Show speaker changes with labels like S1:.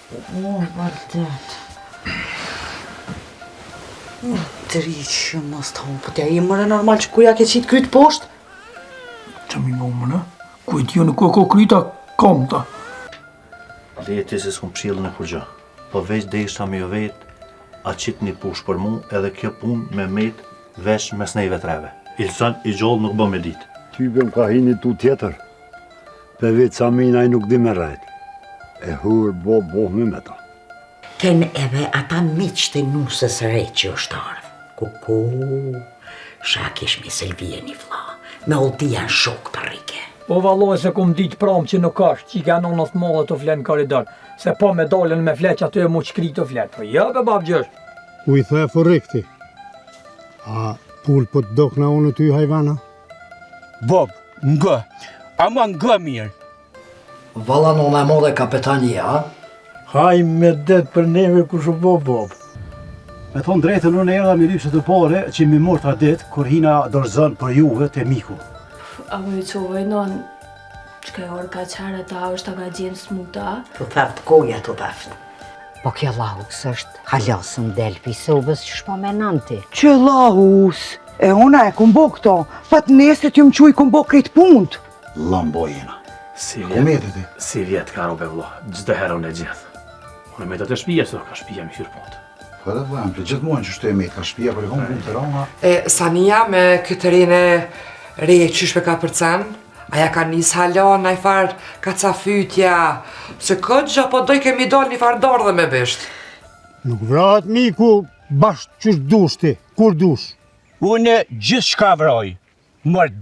S1: Vërtet. Triqë, mos të unë, po t'ja i mërë normal që kuja ke qitë krytë poshtë?
S2: Që mi më mëna? Kujtë ju në ko kryta komta.
S3: Leti se s'kom pshilën e kur gjë, po veç dhe isha me jo vetë, a qitë një push për mu edhe kjo pun me met vesh mes nejve treve. Ilson i gjollë nuk bë me ditë.
S4: Type m'ka hini tu tjetër, pe vetë Samina i nuk di me rajt. E hurë bo me ta.
S1: Ken edhe ata miqë të nusës re që është ardhë. Kuku, shakish me Selvije një vla, me olti janë shok për rike.
S2: Po valoj se kum ditë pramë që nuk është, që i ka nonës mëllë të flenë në koridor, se po me dolen me fleq aty e mu qkri të fletë. Po ja be bab gjësh.
S5: U i the forrekti. A pull po të dok na unë ty hajvana?
S6: Bob, ngë, ama ngë mirë.
S7: Valla nona e modhe kapetania, a?
S8: Haj me det për neve ku shu Bob.
S9: Me thonë drejtën unë erdha me lypse të pare që mi mërë ta det kur hina dorëzën për juve të miku.
S10: A më ycovej non, që ka orë ka qare ta është ta ka gjenë smuta?
S1: Të thaftë koja të thaftë. Po kjo lahus është halasën delpi sobës që shpo me nanti.
S11: Që lahus? E ona e kumbo këto, pat neset ju më quj kumbo krejt punt.
S3: Lambo jena. Si vjetë ka robe vlo, gjithë herë unë e gjithë. Unë me të të shpija, së ka shpija me hyrë puntë.
S12: Po edhe vojnë, për gjithë muajnë që shtu e me ka shpija, për e konë punë të rona.
S13: Sania me këtë rinë re qyshpe ka përcen, aja ka njës halon, a i farë ka ca fytja, se këtë gjë po doj kemi dol një farë dorë dhe me bisht.
S5: Nuk vrahet miku bashkë qysh dush ti, kur dush.
S6: Unë gjithë shka vroj, mërë